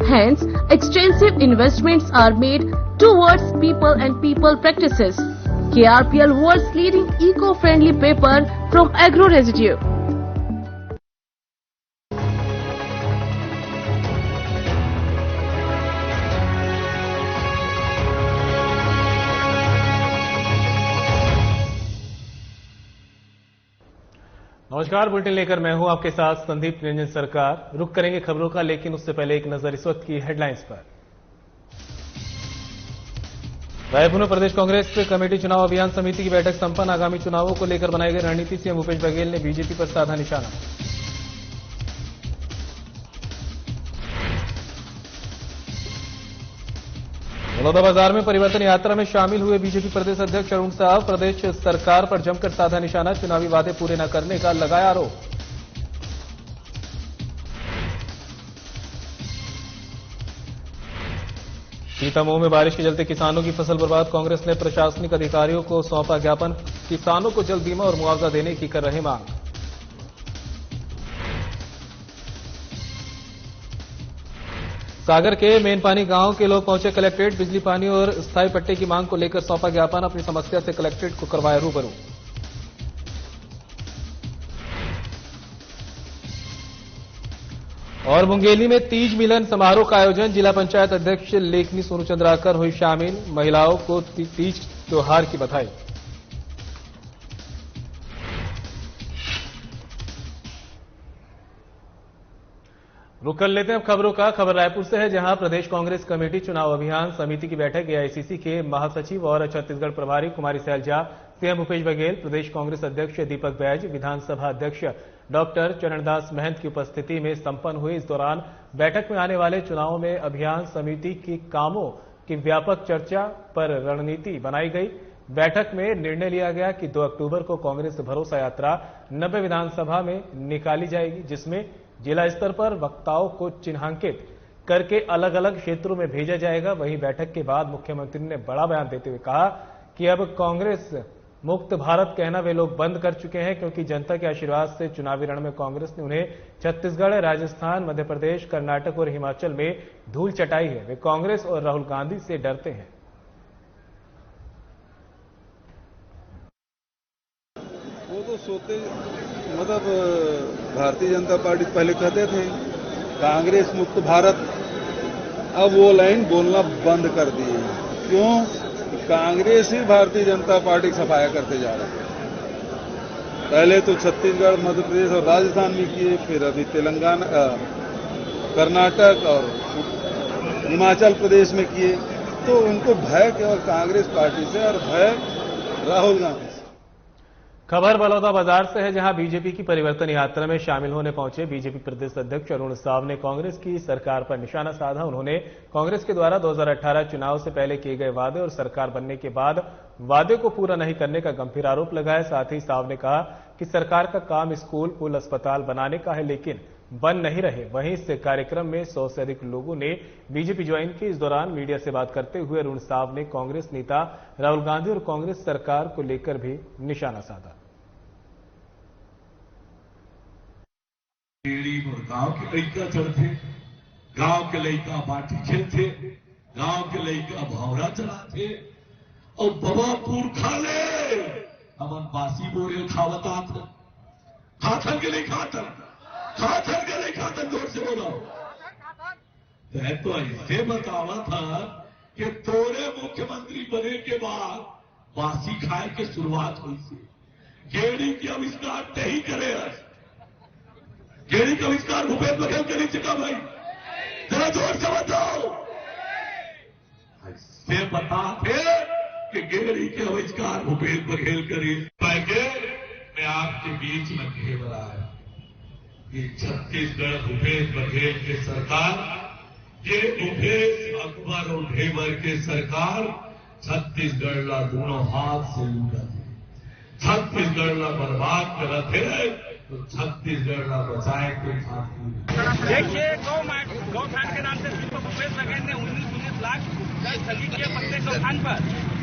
Hence, extensive investments are made towards people and people practices. KRPL world's leading eco-friendly paper from agro residue. नमस्कार, bulletin लेकर मैं हूं आपके साथ संदीप निरंजन सरकार। रुक करेंगे खबरों का, लेकिन उससे पहले एक नजर इस वक्त की हेडलाइंस पर। रायपुर में प्रदेश कांग्रेस कमेटी चुनाव अभियान समिति की बैठक संपन्न। आगामी चुनावों को लेकर बनाई गई रणनीति सीएम भूपेश बघेल ने बीजेपी पर साधा निशाना। बलौदाबाजार में परिवर्तन यात्रा में शामिल हुए बीजेपी प्रदेश अध्यक्ष अरुण साव। प्रदेश सरकार पर जमकर साधा निशाना, चुनावी वादे पूरे न करने का लगाया आरोप। सीतामऊ में बारिश के चलते किसानों की फसल बर्बाद। कांग्रेस ने प्रशासनिक अधिकारियों को सौंपा ज्ञापन, किसानों को जल्द बीमा और मुआवजा देने की कर रहे मांग। सागर के मेनपानी गांव के लोग पहुंचे कलेक्ट्रेट। बिजली पानी और स्थायी पट्टे की मांग को लेकर सौंपा ज्ञापन, अपनी समस्या से कलेक्ट्रेट को करवाया रूबरू। और मुंगेली में तीज मिलन समारोह का आयोजन। जिला पंचायत अध्यक्ष लेखनी सोनू चंद्राकर हुई शामिल। महिलाओं को तीज त्योहार की बधाई। रुक कर लेते हैं अब खबरों का। खबर रायपुर से है, जहां प्रदेश कांग्रेस कमेटी चुनाव अभियान समिति की बैठक एआईसीसी के महासचिव और छत्तीसगढ़ प्रभारी कुमारी सैलजा, सीएम भूपेश बघेल, प्रदेश कांग्रेस अध्यक्ष दीपक बैज, विधानसभा अध्यक्ष डॉक्टर चरणदास महंत की उपस्थिति में संपन्न हुई। इस दौरान बैठक में आने वाले चुनावों में अभियान समिति के कामों की व्यापक चर्चा पर रणनीति बनाई गई। बैठक में निर्णय लिया गया कि 2 अक्टूबर को कांग्रेस भरोसा यात्रा 90 विधानसभा में निकाली जाएगी, जिसमें जिला स्तर पर वक्ताओं को चिन्हांकित करके अलग अलग क्षेत्रों में भेजा जाएगा। वहीं बैठक के बाद मुख्यमंत्री ने बड़ा बयान देते हुए कहा कि अब कांग्रेस मुक्त भारत कहना वे लोग बंद कर चुके हैं, क्योंकि जनता के आशीर्वाद से चुनावी रण में कांग्रेस ने उन्हें छत्तीसगढ़, राजस्थान, मध्य प्रदेश, कर्नाटक और हिमाचल में धूल चटाई है। वे कांग्रेस और राहुल गांधी से डरते हैं। वो तो सोते मतलब भारतीय जनता पार्टी पहले कहते थे कांग्रेस मुक्त भारत, अब वो लाइन बोलना बंद कर दी है। क्यों? कांग्रेस ही भारतीय जनता पार्टी की सफाया करते जा रहा है। पहले तो छत्तीसगढ़, मध्य प्रदेश और राजस्थान में किए, फिर अभी तेलंगाना, कर्नाटक और हिमाचल प्रदेश में किए। तो उनको भय केवल कांग्रेस पार्टी से और भय राहुल गांधी से। खबर बलौदाबाजार से है, जहां बीजेपी की परिवर्तन यात्रा में शामिल होने पहुंचे बीजेपी प्रदेश अध्यक्ष अरुण साव ने कांग्रेस की सरकार पर निशाना साधा। उन्होंने कांग्रेस के द्वारा 2018 चुनाव से पहले किए गए वादे और सरकार बनने के बाद वादे को पूरा नहीं करने का गंभीर आरोप लगाया। साथ ही साव ने कहा कि सरकार का काम स्कूल, पुल, अस्पताल बनाने का है, लेकिन बन नहीं रहे। वहीं इस कार्यक्रम में 100 से अधिक लोगों ने बीजेपी ज्वाइन की। इस दौरान मीडिया से बात करते हुए अरुण साव ने कांग्रेस नेता राहुल गांधी और कांग्रेस सरकार को लेकर भी निशाना साधा। गांव के लड़का चढ़ते, गांव के लड़का बाटी खेलते, गांव के लड़का भौरा चलाते और बबापुर खा ले हमन बासी बोरे खावतात खाथन के लिए खातन जोर से बोलो। तो ऐसे बतावा था कि तोरे मुख्यमंत्री बने के बाद बासी खाए के शुरुआत हुई थी। गेड़ी की आविष्कार नहीं करे, गेड़ी का आविष्कार भूपेश बघेल के नहीं चुका भाई, जरा जोर से बताओ। ऐसे बताते कि गेड़ी के आविष्कार भूपेश बघेल करे। मैं आपके बीच में घेर आया कि छत्तीसगढ़ भूपेश बघेल की सरकार, ये भूपेश अकबर और ढेबर की सरकार छत्तीसगढ़ ला दोनों हाथ से लूटत है, छत्तीसगढ़ ला बर्बाद करत है, तो छत्तीसगढ़ ला बचाए के खातिर। देखिए, गौठान के नाम से सिर्फ भूपेश बघेल ने 19 लाख ठगी किए प्रत्येक गौठान पर।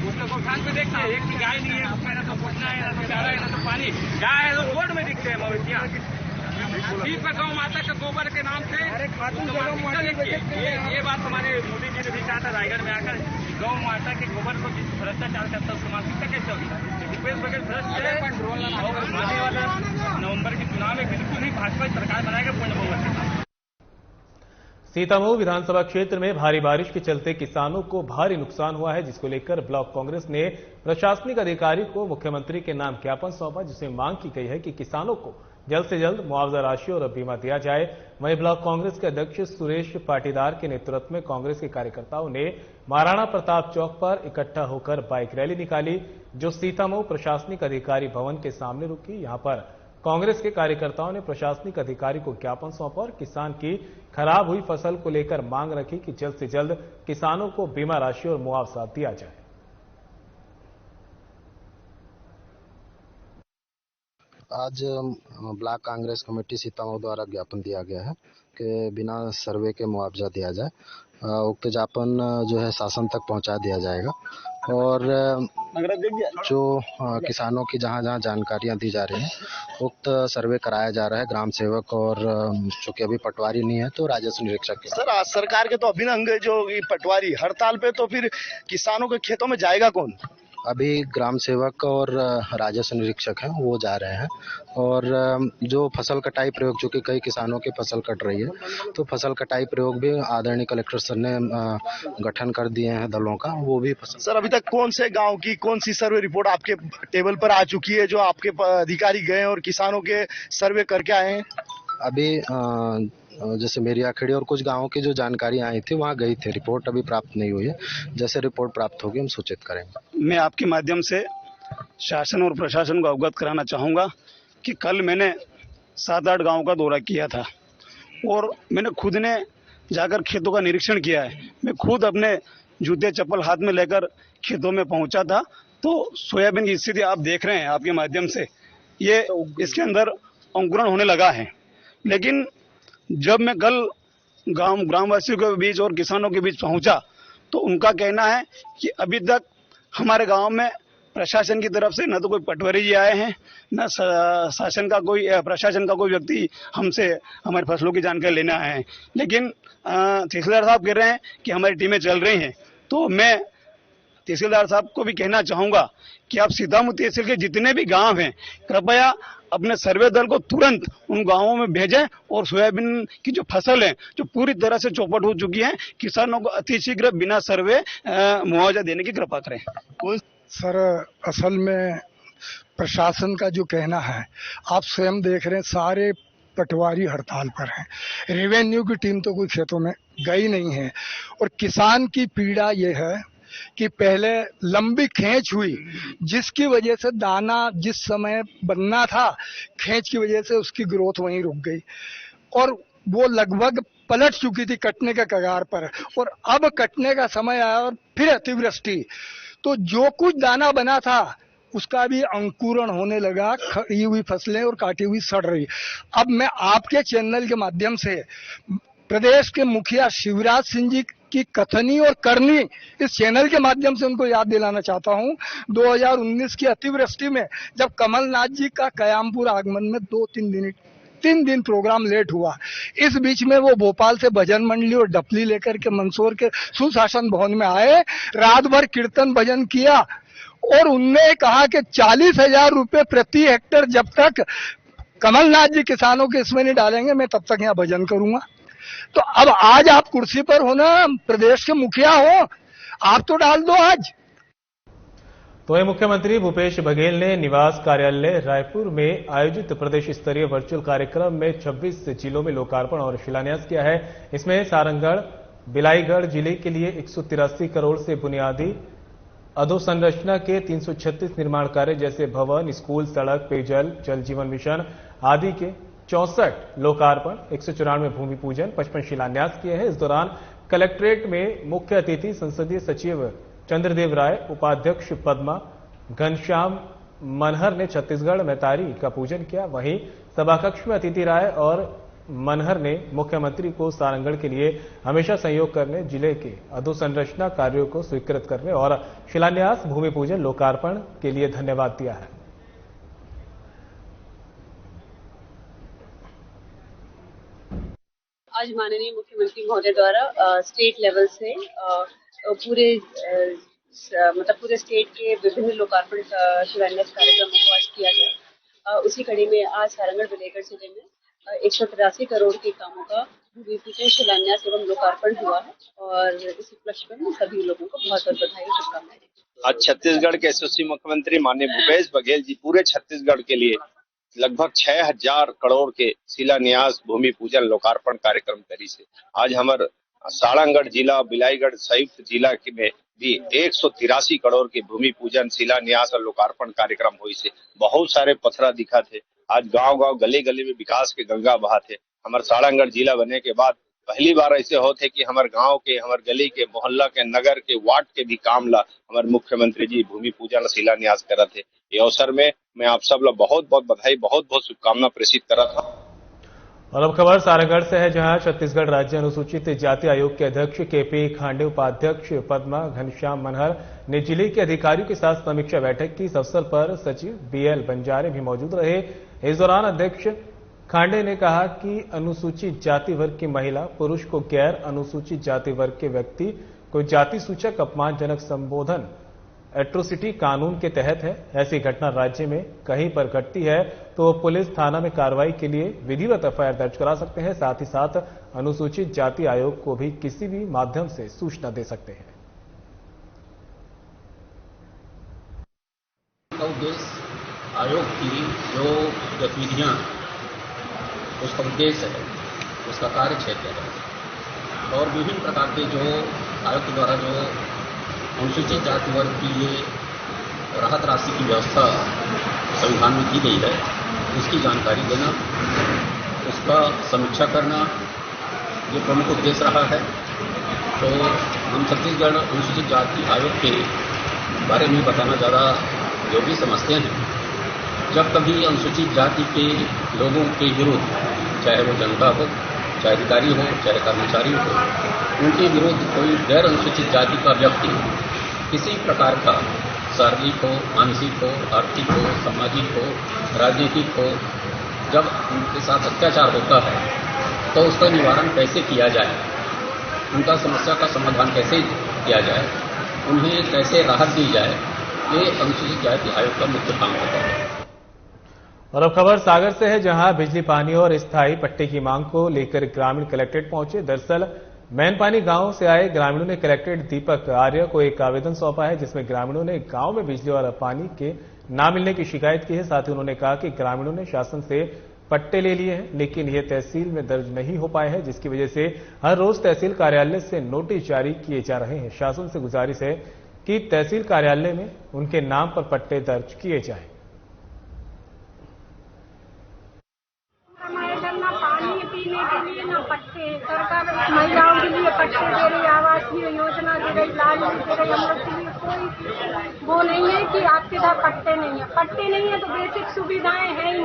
उसके गौठान पे देखिए, एक भी गाय नहीं है, उसमें ना तो पटना है, ना तो चारा है, ना तो पानी। गाय है तो रोड में दिखते हैं मवेशियां। बीच में गौ माता के गोबर के नाम से ये बात हमारे मोदी जी ने भी कहा था रायगढ़ में आकर, गौ माता के गोबर को जिस भ्रष्टाचार करता है उसको मानसिकता कैसे होगी? भूपेश बघेल भ्रष्ट है और आने वाला नवंबर के चुनाव में बिल्कुल ही भाजपा सरकार बनाएगा पूर्ण बहुमत के साथ। सीतामऊ विधानसभा क्षेत्र में भारी बारिश के चलते किसानों को भारी नुकसान हुआ है, जिसको लेकर ब्लॉक कांग्रेस ने प्रशासनिक अधिकारी को मुख्यमंत्री के नाम ज्ञापन सौंपा, जिसमें मांग की गई है कि किसानों को जल्द से जल्द मुआवजा राशि और बीमा दिया जाए। वहीं ब्लॉक कांग्रेस के अध्यक्ष सुरेश पाटीदार के नेतृत्व में कांग्रेस के कार्यकर्ताओं ने महाराणा प्रताप चौक पर इकट्ठा होकर बाइक रैली निकाली, जो सीतामऊ प्रशासनिक अधिकारी भवन के सामने रुकी। यहां पर कांग्रेस के कार्यकर्ताओं ने प्रशासनिक अधिकारी को ज्ञापन सौंपा और किसान की खराब हुई फसल को लेकर मांग रखी कि जल्द से जल्द किसानों को बीमा राशि और मुआवजा दिया जाए। आज ब्लॉक कांग्रेस कमेटी सीतामऊ द्वारा ज्ञापन दिया गया है कि बिना सर्वे के मुआवजा दिया जाए। उक्त ज्ञापन जो है शासन तक पहुंचा दिया जाएगा और जो किसानों की जहां जानकारियां दी जा रही हैं उक्त सर्वे कराया जा रहा है। ग्राम सेवक और चूंकि अभी पटवारी नहीं है तो राजस्व निरीक्षक। सर, आज सरकार के तो अभिनंग जो पटवारी हड़ताल पे, तो फिर किसानों के खेतों में जाएगा कौन? अभी ग्राम सेवक और राजस्व निरीक्षक हैं वो जा रहे हैं और जो फसल कटाई प्रयोग, चूंकि कई किसानों की फसल कट रही है तो फसल कटाई प्रयोग भी आदरणीय कलेक्टर सर ने गठन कर दिए हैं दलों का, वो भी फसल। सर, अभी तक कौन से गांव की कौन सी सर्वे रिपोर्ट आपके टेबल पर आ चुकी है जो आपके अधिकारी गए और किसानों के सर्वे करके आए हैं? अभी जैसे मेरी आखड़ी और कुछ गांवों की जो जानकारी आई थी वहां गई थी, रिपोर्ट अभी प्राप्त नहीं हुई है। जैसे रिपोर्ट प्राप्त होगी हम सूचित करेंगे। मैं आपके माध्यम से शासन और प्रशासन को अवगत कराना चाहूंगा कि कल मैंने 7-8 गांव का दौरा किया था और मैंने खुद ने जाकर खेतों का निरीक्षण किया है। मैं खुद अपने जूते चप्पल हाथ में लेकर खेतों में पहुंचा था। तो सोयाबीन की स्थिति आप देख रहे हैं आपके माध्यम से, ये इसके अंदर अंकुरण होने लगा है। लेकिन जब मैं कल ग्रामवासियों के बीच और किसानों के बीच पहुंचा तो उनका कहना है कि अभी तक हमारे गांव में प्रशासन की तरफ से न तो कोई पटवारी जी आए हैं, न प्रशासन का कोई व्यक्ति हमसे हमारी फसलों की जानकारी लेने आए हैं। लेकिन तहसीलदार साहब कह रहे हैं कि हमारी टीमें चल रही हैं। तो मैं तहसीलदार साहब को भी कहना चाहूंगा कि आप सीतामऊ तहसील के जितने भी गांव हैं कृपया अपने सर्वे दल को तुरंत उन गांवों में भेजें और सोयाबीन की जो फसल है जो पूरी तरह से चौपट हो चुकी है, किसानों को अतिशीघ्र बिना सर्वे मुआवजा देने की कृपा करें। सर, असल में प्रशासन का जो कहना है आप स्वयं देख रहे हैं, सारे पटवारी हड़ताल पर हैं। रेवेन्यू की टीम तो कोई खेतों में गई नहीं है और किसान की पीड़ा ये है कि पहले लंबी खींच हुई जिसकी वजह से दाना जिस समय बनना था, खींच की वजह से उसकी ग्रोथ वहीं रुक गई और वो लगभग पलट चुकी थी कटने के कगार पर। और अब कटने का समय आया और फिर अतिवृष्टि, तो जो कुछ दाना बना था उसका भी अंकुरण होने लगा, खड़ी हुई फसलें और काटी हुई सड़ रही। अब मैं आपके चैनल के माध्यम से प्रदेश के मुखिया शिवराज सिंह जी की कथनी और करनी इस चैनल के माध्यम से उनको याद दिलाना चाहता हूं। 2019 की अतिवृष्टि में जब कमलनाथ जी का कयामपुर आगमन में 3 दिन प्रोग्राम लेट हुआ, इस बीच में वो भोपाल से भजन मंडली और डपली लेकर के मंदसौर के सुशासन भवन में आए, रात भर कीर्तन भजन किया और उनने कहा कि 40,000 रुपए प्रति हेक्टेयर जब तक कमलनाथ जी किसानों के इसमें नहीं डालेंगे मैं तब तक यहाँ भजन करूंगा। तो अब आज आप कुर्सी पर हो ना, प्रदेश के मुखिया हो, आप तो डाल दो आज। तो ये मुख्यमंत्री भूपेश बघेल ने निवास कार्यालय रायपुर में आयोजित प्रदेश स्तरीय वर्चुअल कार्यक्रम में 26 जिलों में लोकार्पण और शिलान्यास किया है। इसमें सारंगढ़ बिलाईगढ़ जिले के लिए 183 करोड़ से बुनियादी अधोसंरचना के 336 निर्माण कार्य जैसे भवन, स्कूल, सड़क, पेयजल, जल जीवन मिशन आदि के 64 लोकार्पण, 194 भूमि पूजन, 55 शिलान्यास किए हैं। इस दौरान कलेक्ट्रेट में मुख्य अतिथि संसदीय सचिव चंद्रदेव राय, उपाध्यक्ष पद्मा घनश्याम मनहर ने छत्तीसगढ़ मैतारी का पूजन किया। वहीं सभाकक्ष में अतिथि राय और मनहर ने मुख्यमंत्री को सारंगढ़ के लिए हमेशा सहयोग करने, जिले के अधोसंरचना कार्यों को स्वीकृत करने और शिलान्यास, भूमि पूजन, लोकार्पण के लिए धन्यवाद दिया है। आज माननीय मुख्यमंत्री महोदय द्वारा स्टेट लेवल से पूरे स्टेट के विभिन्न लोकार्पण शिलान्यास कार्यक्रमों को आज किया गया। उसी कड़ी में आज सारंगढ़ विजयगढ़ जिले में 183 करोड़ के कामों का भूमि पूजन शिलान्यास एवं लोकार्पण हुआ है और इस उपलक्ष्य में सभी लोगों को बहुत बहुत बधाई और शुभकामनाएं। आज छत्तीसगढ़ के यशस्वी मुख्यमंत्री माननीय भूपेश बघेल जी पूरे छत्तीसगढ़ के लिए लगभग 6000 करोड़ के शिलान्यास भूमि पूजन लोकार्पण कार्यक्रम करी से आज हमारे सारंगढ़ जिला बिलाईगढ़ संयुक्त जिला में भी 183 करोड़ के भूमि पूजन शिलान्यास और लोकार्पण कार्यक्रम हुई से बहुत सारे पथरा दिखा थे। आज गांव-गांव गली-गली में विकास के गंगा बहा थे। हमारे सारंगढ़ जिला बनने के बाद पहली बार ऐसे होते कि हमारे गांव के, हमारे गली के, मोहल्ला के, नगर के, वार्ड के भी काम ला हमारे मुख्यमंत्री जी भूमि पूजन शिलान्यास करा थे। ये अवसर में मैं आप सब लोग बहुत बहुत बधाई, बहुत बहुत शुभकामना प्रेषित करा था। और अब खबर सारंगढ़ से है, जहां छत्तीसगढ़ राज्य अनुसूचित जाति आयोग के अध्यक्ष केपी खांडे, उपाध्यक्ष पद्मा घनश्याम मनहर ने जिले के अधिकारियों के साथ समीक्षा बैठक की। इस अवसर पर सचिव बीएल बंजारे भी मौजूद रहे। इस दौरान अध्यक्ष खांडे ने कहा कि अनुसूचित जाति वर्ग की महिला, पुरुष को गैर अनुसूचित जाति वर्ग के व्यक्ति को जाति सूचक अपमानजनक संबोधन एट्रोसिटी कानून के तहत है। ऐसी घटना राज्य में कहीं पर घटती है तो पुलिस थाना में कार्रवाई के लिए विधिवत एफआईआर दर्ज करा सकते हैं। साथ ही साथ अनुसूचित जाति आयोग को भी किसी भी माध्यम से सूचना दे सकते हैं। उद्देश्य आयोग की जो गतिविधियां, उसका उद्देश्य है, उसका कार्य क्षेत्र है और विभिन्न प्रकार के जो आयोग के द्वारा जो अनुसूचित जाति वर्ग के लिए राहत राशि की व्यवस्था संविधान में की गई है, उसकी जानकारी देना, उसका समीक्षा करना, ये प्रमुख उद्देश्य रहा है। तो हम छत्तीसगढ़ अनुसूचित जाति आयोग के बारे में बताना ज़्यादा योग्य समझते हैं। जब कभी अनुसूचित जाति के लोगों के विरुद्ध, चाहे वो जनता हो, चाहे अधिकारी हो, चाहे कर्मचारी हो, उनके विरुद्ध कोई गैर अनुसूचित जाति का व्यक्ति किसी प्रकार का शारीरिक हो, मानसिक हो, आर्थिक हो, सामाजिक हो, राजनीतिक हो, जब उनके साथ अत्याचार होता है तो उसका निवारण कैसे किया जाए, उनका समस्या का समाधान कैसे किया जाए, उन्हें कैसे राहत दी जाए, ये अनुसूचित जाति आयोग का मुख्य काम होता है। और अब खबर सागर से है, जहां बिजली, पानी और स्थायी पट्टे की मांग को लेकर ग्रामीण कलेक्ट्रेट पहुंचे। दरअसल मैनपानी गांव से आए ग्रामीणों ने कलेक्ट्रेट दीपक आर्य को एक आवेदन सौंपा है, जिसमें ग्रामीणों ने गांव में बिजली और पानी के ना मिलने की शिकायत की है। साथ ही उन्होंने कहा कि ग्रामीणों ने शासन से पट्टे ले लिए हैं, लेकिन ये तहसील में दर्ज नहीं हो पाए हैं, जिसकी वजह से हर रोज तहसील कार्यालय से नोटिस जारी किए जा रहे हैं। शासन से गुजारिश है कि तहसील कार्यालय में उनके नाम पर पट्टे दर्ज किए जाएं। पीने के लिए ना पट्टे, सरकार महिलाओं के लिए पट्टे दे रही, आवासीय योजना दे रही, लाल दे रही, हम लोग के लिए कोई वो नहीं है कि आपके घर पट्टे नहीं है। पट्टे नहीं है तो बेसिक सुविधाएं हैं ही,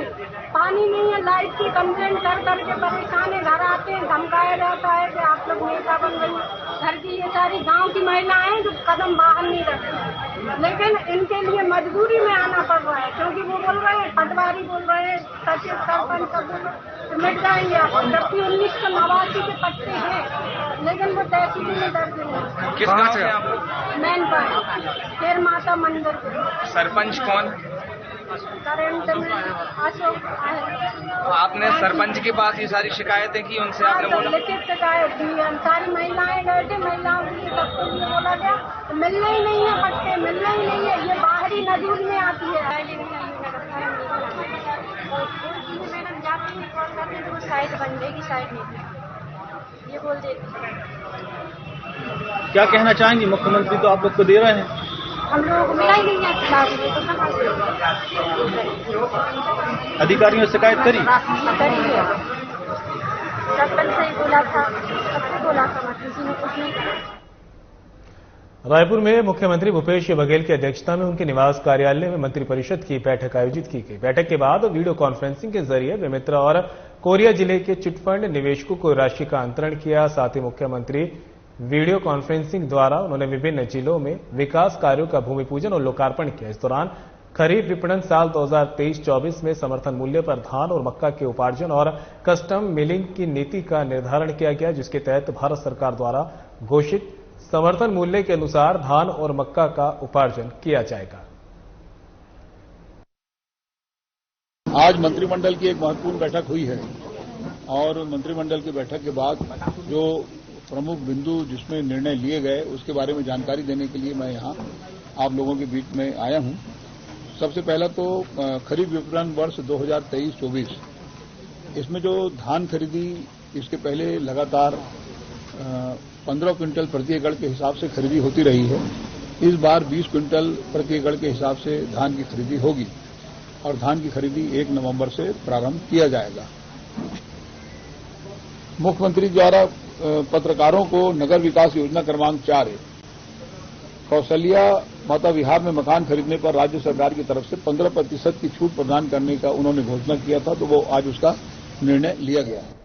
पानी नहीं है, लाइट की कंप्लेंट कर करके परेशान है, घर आते हैं धमकाया जाता है कि आप लोग नेता बन गई। घर की ये सारी गाँव की महिलाएं जो कदम बाहर नहीं रखती, लेकिन इनके लिए मजबूरी में आना पड़ रहा है, क्योंकि वो बोल रहे हैं, पटवारी बोल रहे हैं, सचिव सरपंच सब मिट जाएंगे आपको, जबकि 1989 के पट्टे हैं, लेकिन वो तहसील में दर्ज नहीं। किस गाँव से आप लोग? मैनपानी, शेर माता मंदिर के। सरपंच कौन? करंट में अशोक है। आपने सरपंच के पास ये सारी शिकायतें की, उनसे आपने बोला? लिखित शिकायत की, सारी महिलाएं गए थे, महिलाओं के लिए सबको ये बोला गया मिलने ही नहीं है पट्टे, मिलने ही नहीं है, ये बाहरी नजूर में आती है। मैडम जाती है कॉल करते हैं, साइड बन जाएगी, साइड नहीं, ये बोल देती। क्या कहना चाहेंगे? मुख्यमंत्री तो आप लोग को दे रहे हैं, हम लोग मिला ही नहीं है, तो समझ अधिकारियों से शिकायत करी है, सरपंच से बोला था, सबसे बोला था, किसी ने कुछ नहीं कहा। रायपुर में मुख्यमंत्री भूपेश बघेल की अध्यक्षता में उनके निवास कार्यालय में मंत्रिपरिषद की बैठक आयोजित की गई। बैठक के बाद वीडियो कॉन्फ्रेंसिंग के जरिए बेमेतरा और कोरिया जिले के चिटफंड निवेशकों को राशि का अंतरण किया। साथ ही मुख्यमंत्री वीडियो कॉन्फ्रेंसिंग द्वारा उन्होंने विभिन्न जिलों में विकास कार्यों का भूमि पूजन और लोकार्पण किया। इस दौरान खरीफ विपणन साल 2023-24 में समर्थन मूल्य पर धान और मक्का के उपार्जन और कस्टम मिलिंग की नीति का निर्धारण किया गया, जिसके तहत भारत सरकार द्वारा घोषित समर्थन मूल्य के अनुसार धान और मक्का का उपार्जन किया जाएगा। आज मंत्रिमंडल की एक महत्वपूर्ण बैठक हुई है और मंत्रिमंडल की बैठक के बाद जो प्रमुख बिंदु जिसमें निर्णय लिए गए उसके बारे में जानकारी देने के लिए मैं यहां आप लोगों के बीच में आया हूं। सबसे पहला तो खरीफ विपणन वर्ष 2023-24 इसमें जो धान खरीदी इसके पहले लगातार 15 क्विंटल प्रति एकड़ के हिसाब से खरीदी होती रही है। इस बार 20 क्विंटल प्रति एकड़ के हिसाब से धान की खरीदी होगी और धान की खरीदी 1 नवंबर से प्रारंभ किया जाएगा। मुख्यमंत्री द्वारा पत्रकारों को नगर विकास योजना क्रमांक 4 कौशल्या माता विहार में मकान खरीदने पर राज्य सरकार की तरफ से 15% की छूट प्रदान करने का उन्होंने घोषणा किया था, तो वो आज उसका निर्णय लिया गया है।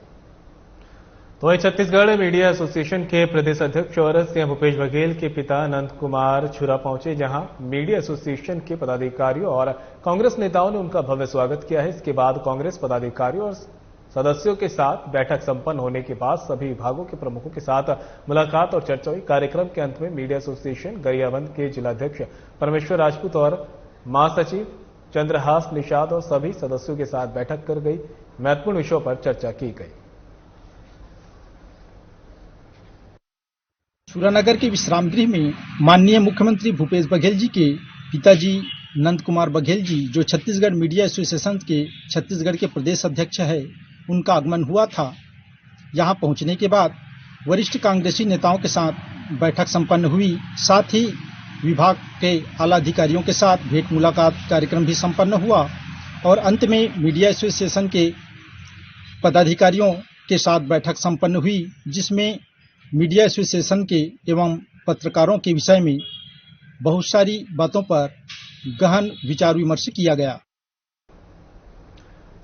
तो वहीं छत्तीसगढ़ मीडिया एसोसिएशन के प्रदेश अध्यक्ष और सीएम भूपेश बघेल के पिता नंद कुमार छुरा पहुंचे, जहां मीडिया एसोसिएशन के पदाधिकारियों और कांग्रेस नेताओं ने उनका भव्य स्वागत किया है। इसके बाद कांग्रेस पदाधिकारियों और सदस्यों के साथ बैठक संपन्न होने के बाद सभी विभागों के प्रमुखों के साथ मुलाकात और चर्चा हुई। कार्यक्रम के अंत में मीडिया एसोसिएशन गरियाबंद के जिलाध्यक्ष परमेश्वर राजपूत और महासचिव चंद्रहास निषाद और सभी सदस्यों के साथ बैठक कर गई महत्वपूर्ण विषयों पर चर्चा की गई। सुरानगर के विश्राम गृह में माननीय मुख्यमंत्री भूपेश बघेल जी के पिताजी नंद कुमार बघेल जी, जो छत्तीसगढ़ मीडिया एसोसिएशन के छत्तीसगढ़ के प्रदेश अध्यक्ष है, उनका आगमन हुआ था। यहां पहुंचने के बाद वरिष्ठ कांग्रेसी नेताओं के साथ बैठक संपन्न हुई। साथ ही विभाग के आला अधिकारियों के साथ भेंट मुलाकात कार्यक्रम भी संपन्न हुआ और अंत में मीडिया एसोसिएशन के पदाधिकारियों के साथ बैठक संपन्न हुई, जिसमें मीडिया एसोसिएशन के एवं पत्रकारों के विषय में बहुत सारी बातों पर गहन विचार विमर्श किया गया।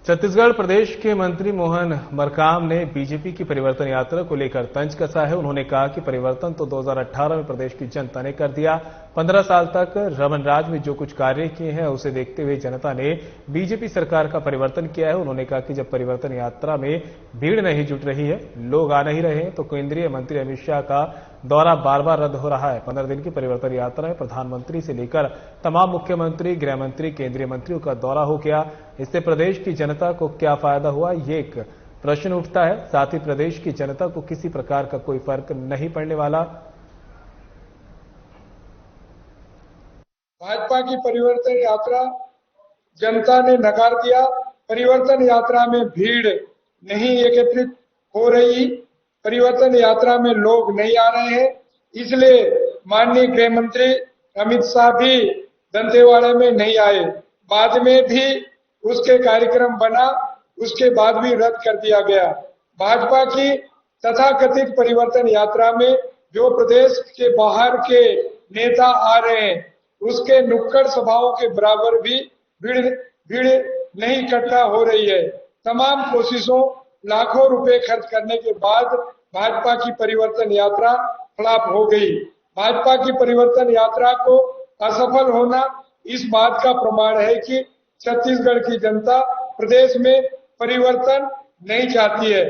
छत्तीसगढ़ प्रदेश के मंत्री मोहन मरकाम ने बीजेपी की परिवर्तन यात्रा को लेकर तंज कसा है। उन्होंने कहा कि परिवर्तन तो 2018 में प्रदेश की जनता ने कर दिया। 15 साल तक रमन राज में जो कुछ कार्य किए हैं उसे देखते हुए जनता ने बीजेपी सरकार का परिवर्तन किया है। उन्होंने कहा कि जब परिवर्तन यात्रा में भीड़ नहीं जुट रही है, लोग आ नहीं रहे हैं, तो केंद्रीय मंत्री अमित शाह का दौरा बार बार रद्द हो रहा है। 15 दिन की परिवर्तन यात्रा में प्रधानमंत्री से लेकर तमाम मुख्यमंत्री, गृह मंत्री, केंद्रीय मंत्रियों का दौरा हो गया। इससे प्रदेश की जनता को क्या फायदा हुआ, ये एक प्रश्न उठता है। साथ ही प्रदेश की जनता को किसी प्रकार का कोई फर्क नहीं पड़ने वाला। भाजपा की परिवर्तन यात्रा जनता ने नकार दिया। परिवर्तन यात्रा में भीड़ नहीं एकत्रित हो रही, परिवर्तन यात्रा में लोग नहीं आ रहे हैं, इसलिए माननीय गृह मंत्री अमित शाह भी दंतेवाड़ा में नहीं आए। बाद में भी उसके कार्यक्रम बना, उसके बाद भी रद्द कर दिया गया। भाजपा की तथाकथित परिवर्तन यात्रा में जो प्रदेश के बाहर के नेता आ रहे हैं, उसके नुक्कड़ सभाओं के बराबर भी भीड़ नहीं इकट्ठा हो रही है। तमाम कोशिशों, लाखों रुपए खर्च करने के बाद भाजपा की परिवर्तन यात्रा फ्लॉप हो गई। भाजपा की परिवर्तन यात्रा को असफल होना इस बात का प्रमाण है कि छत्तीसगढ़ की जनता प्रदेश में परिवर्तन नहीं चाहती है।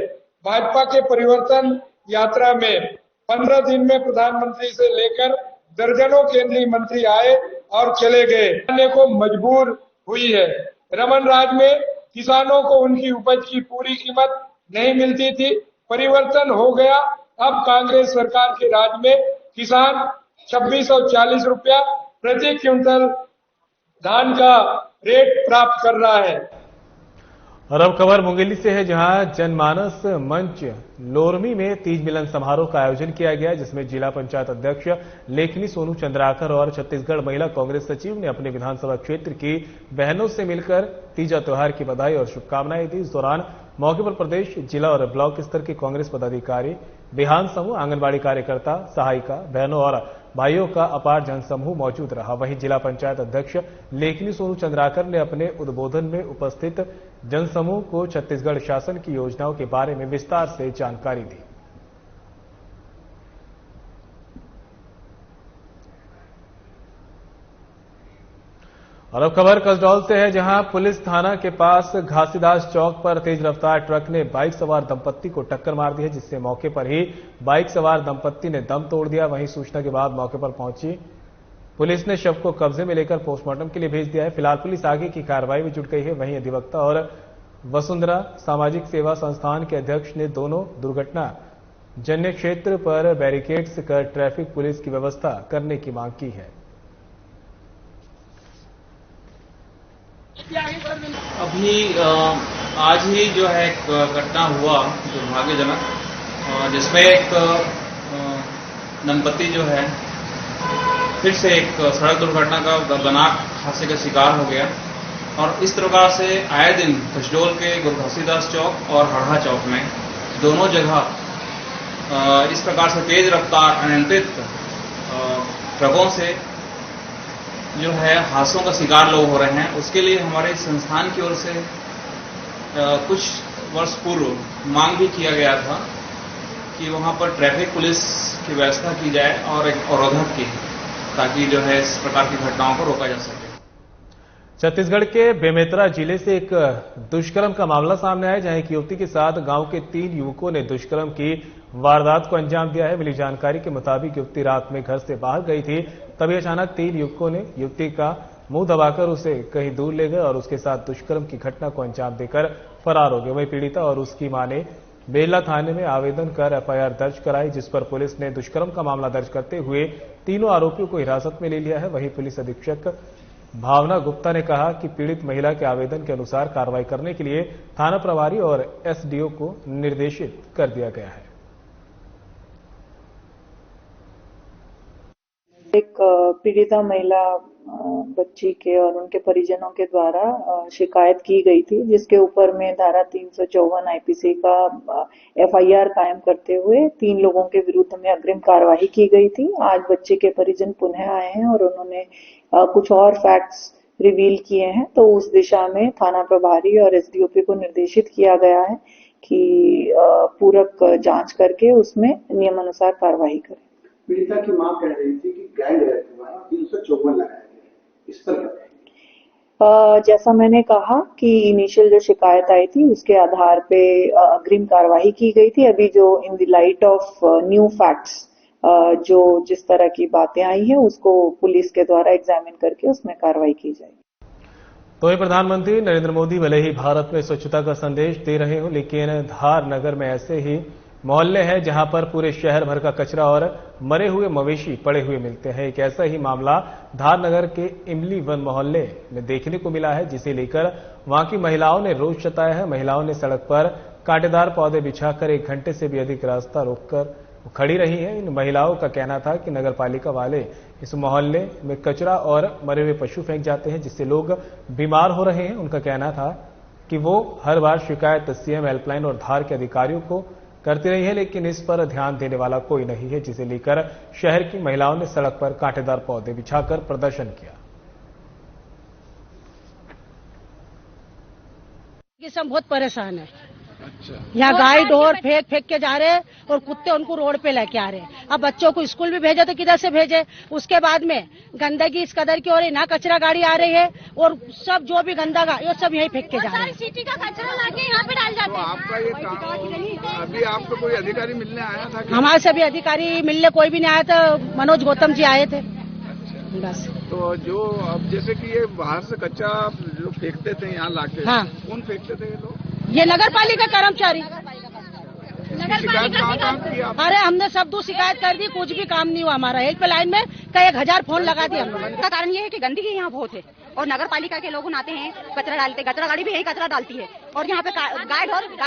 भाजपा के परिवर्तन यात्रा में 15 दिन में प्रधानमंत्री से लेकर दर्जनों केंद्रीय मंत्री आए और चले गए, आने को मजबूर हुई है। रमन राज में किसानों को उनकी उपज की पूरी कीमत नहीं मिलती थी, परिवर्तन हो गया। अब कांग्रेस सरकार के राज में किसान 2640 रुपया प्रति क्विंटल धान का रेट प्राप्त कर रहा है। और अब खबर मुंगेली से है, जहां जनमानस मंच लोरमी में तीज मिलन समारोह का आयोजन किया गया, जिसमें जिला पंचायत अध्यक्ष लेखनी सोनू चंद्राकर और छत्तीसगढ़ महिला कांग्रेस सचिव ने अपने विधानसभा क्षेत्र की बहनों से मिलकर तीजा त्योहार की बधाई और शुभकामनाएं दी। इस दौरान मौके पर प्रदेश, जिला और ब्लॉक स्तर के कांग्रेस पदाधिकारी, बिहान समूह, आंगनबाड़ी कार्यकर्ता, सहायिका, बहनों और भाइयों का अपार जनसमूह मौजूद रहा। वहीं जिला पंचायत अध्यक्ष लेखनी सोनू चंद्राकर ने अपने उद्बोधन में उपस्थित जनसमूह को छत्तीसगढ़ शासन की योजनाओं के बारे में विस्तार से जानकारी दी। और अब खबर कसडौल से है, जहां पुलिस थाना के पास घासीदास चौक पर तेज रफ्तार ट्रक ने बाइक सवार दंपत्ति को टक्कर मार दी है, जिससे मौके पर ही बाइक सवार दंपत्ति ने दम तोड़ दिया। वहीं सूचना के बाद मौके पर पहुंची पुलिस ने शव को कब्जे में लेकर पोस्टमार्टम के लिए भेज दिया है। फिलहाल पुलिस आगे की कार्रवाई में जुट गई है। वहीं अधिवक्ता और वसुंधरा सामाजिक सेवा संस्थान के अध्यक्ष ने दोनों दुर्घटना जन्य क्षेत्र पर बैरिकेड्स कर ट्रैफिक पुलिस की व्यवस्था करने की मांग की है। अभी आज ही जो है एक घटना हुआ दुर्भाग्यजनक, जिसमें एक दंपति जो है फिर से एक सड़क दुर्घटना का दर्दनाक हादसे का शिकार हो गया। और इस प्रकार से आए दिन कसडोल के घासीदास चौक और हड़हा चौक में दोनों जगह इस प्रकार से तेज रफ्तार अनियंत्रित ट्रकों से जो है हादसों का शिकार लोग हो रहे हैं। उसके लिए हमारे संस्थान की ओर से कुछ वर्ष पूर्व मांग भी किया गया था कि वहां पर ट्रैफिक पुलिस की व्यवस्था की जाए और एक अवरोधक की, ताकि जो है इस प्रकार की घटनाओं को रोका जा सके। छत्तीसगढ़ के बेमेतरा जिले से एक दुष्कर्म का मामला सामने आया, जहां एक युवती के साथ गांव के 3 युवकों ने दुष्कर्म की वारदात को अंजाम दिया है। मिली जानकारी के मुताबिक युवती रात में घर से बाहर गई थी, तभी अचानक 3 युवकों ने युवती का मुंह दबाकर उसे कहीं दूर ले गए और उसके साथ दुष्कर्म की घटना को अंजाम देकर फरार हो गए। वहीं पीड़िता और उसकी मां ने बेला थाने में आवेदन कर एफआईआर दर्ज कराई, जिस पर पुलिस ने दुष्कर्म का मामला दर्ज करते हुए तीनों आरोपियों को हिरासत में ले लिया है। वहीं पुलिस अधीक्षक भावना गुप्ता ने कहा कि पीड़ित महिला के आवेदन के अनुसार कार्रवाई करने के लिए थाना प्रभारी और एसडीओ को निर्देशित कर दिया गया है। एक पीड़िता महिला बच्ची के और उनके परिजनों के द्वारा शिकायत की गई थी, जिसके ऊपर में धारा 354 आईपीसी का एफआईआर कायम करते हुए 3 लोगों के विरुद्ध में अग्रिम कार्रवाई की गई थी। आज बच्चे के परिजन पुनः आए हैं और उन्होंने कुछ और फैक्ट्स रिवील किए हैं, तो उस दिशा में थाना प्रभारी और एसडीओपी को निर्देशित किया गया है कि पूरक जांच करके उसमें नियमानुसार कार्रवाई करें। पीड़िता की मां कह रही थी कि गैंग रेप हुआ, 354 लगाया गया, इस पर जैसा मैंने कहा कि इनिशियल जो शिकायत आई थी उसके आधार पे अग्रिम कार्रवाई की गई थी। अभी जो in the light of new facts जो जिस तरह की बातें आई हैं उसको पुलिस के द्वारा एग्जामिन करके उसमें कार्रवाई की जाएगी। तो प्रधानमंत्री नरेंद्र मोदी भले ही भारत में स्वच्छता का संदेश दे रहे हो, लेकिन धार नगर में ऐसे ही मोहल्ले हैं जहां पर पूरे शहर भर का कचरा और मरे हुए मवेशी पड़े हुए मिलते हैं। एक ऐसा ही मामला धार नगर के इमली वन मोहल्ले में देखने को मिला है, जिसे लेकर वहां की महिलाओं ने रोष जताया है। महिलाओं ने सड़क पर कांटेदार पौधे बिछाकर 1 घंटे से भी अधिक रास्ता रोककर खड़ी रही हैं। इन महिलाओं का कहना था कि नगर पालिका वाले इस मोहल्ले में कचरा और मरे हुए पशु फेंक जाते हैं, जिससे लोग बीमार हो रहे हैं। उनका कहना था कि वो हर बार शिकायत सीएम हेल्पलाइन और धार के अधिकारियों को करती रही है, लेकिन इस पर ध्यान देने वाला कोई नहीं है, जिसे लेकर शहर की महिलाओं ने सड़क पर कांटेदार पौधे बिछाकर प्रदर्शन किया। हम बहुत परेशान है। यहाँ गाय ढोर फेंक के जा रहे हैं और कुत्ते उनको रोड पे लेके आ रहे हैं। अब बच्चों को स्कूल भी भेजे तो किधर से भेजे? उसके बाद में गंदगी इस कदर की हो रही, ना कचरा गाड़ी आ रही है और सब जो भी गंदा ये सब यही फेंक के जा रहे हैं। सिटी का कचरा लाके यहाँ पे डाल जाते हैं। आपका ये अभी आपको कोई अधिकारी मिलने आया था? हमारे से भी अधिकारी मिलने कोई भी नहीं आया था। मनोज गौतम जी आए थे बस। तो जो अब जैसे कि ये बाहर से कच्चा जो फेंकते थे यहाँ लाके, हाँ। कौन फेंकते थे ये लोग? ये नगर पालिका कर्मचारी। अरे हमने सब दूर शिकायत कर दी, कुछ भी काम नहीं हुआ हमारा। हेल्पलाइन में कई 1000 फोन लगा दिए हमने। इसका कारण ये है कि गंदगी यहाँ बहुत है और नगर पालिका के लोग आते हैं कचरा डालते, कचरा गाड़ी भी यही कचरा डालती है और यहाँ पे गाय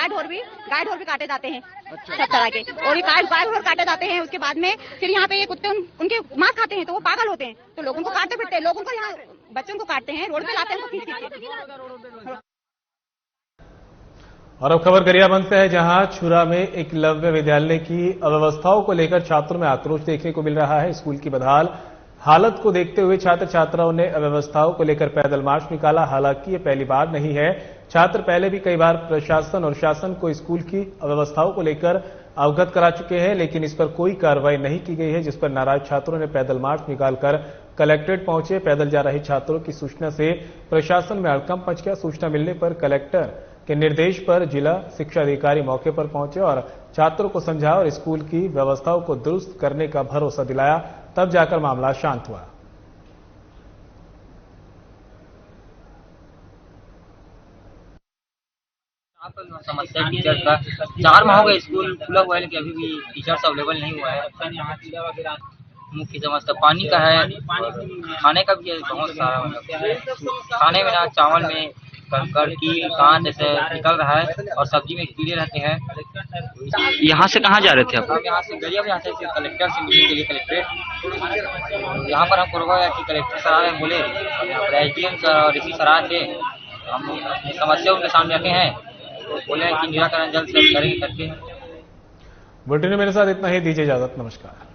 ढोर भी काटे जाते हैं सब तरह के, और ये गाय ढोर काटे जाते हैं। उसके बाद में फिर यहाँ पे ये कुत्ते उनके मांस खाते हैं तो वो पागल होते हैं, तो लोगों को काटते फिरते हैं, लोगों को यहाँ बच्चों को काटते हैं, रोड पे लाते हैं उनको। और अब खबर गरियाबंद से है, जहां छुरा में एकलव्य विद्यालय की अव्यवस्थाओं को लेकर छात्रों में आक्रोश देखने को मिल रहा है। स्कूल की बदहाल हालत को देखते हुए छात्र छात्राओं ने अव्यवस्थाओं को लेकर पैदल मार्च निकाला। हालांकि ये पहली बार नहीं है, छात्र पहले भी कई बार प्रशासन और शासन को स्कूल की अव्यवस्थाओं को लेकर अवगत करा चुके हैं, लेकिन इस पर कोई कार्रवाई नहीं की गई है, जिस पर नाराज छात्रों ने पैदल मार्च निकालकर कलेक्ट्रेट पहुंचे। पैदल जा रहे छात्रों की सूचना से प्रशासन में हड़कंप मच गया। सूचना मिलने पर कलेक्टर के निर्देश पर जिला शिक्षा अधिकारी मौके पर पहुंचे और छात्रों को समझाया और स्कूल की व्यवस्थाओं को दुरुस्त करने का भरोसा दिलाया। तब जाकर मामला शांत हुआ। समस्या टीचर का 4 माह हो गए स्कूल खुला हुआ है, लेकिन अभी भी टीचर्स अवेलेबल नहीं हुआ है। मुख्य समस्या पानी का है, खाने का भी है बहुत सारा। मतलब खाने में ना चावल में कंकड़ की कान जैसे निकल रहा है और सब्जी में कीड़े रहते हैं। यहाँ से कहाँ जा रहे थे आप? हम यहाँ से गड़िया यहाँ से कलेक्टर से मिलने के लिए कलेक्ट्रेट यहाँ पर हम करवाया कि कलेक्टर सर आ रहे बोले, एसडीएम सर और इसी सर आए थे। हम अपनी समस्या उनके सामने रखे हैं, बोले कि निराकरण जल्द से जल्द करेंगे करके। बुलेटिन में मेरे साथ इतना ही, दीजिए इजाजत, नमस्कार।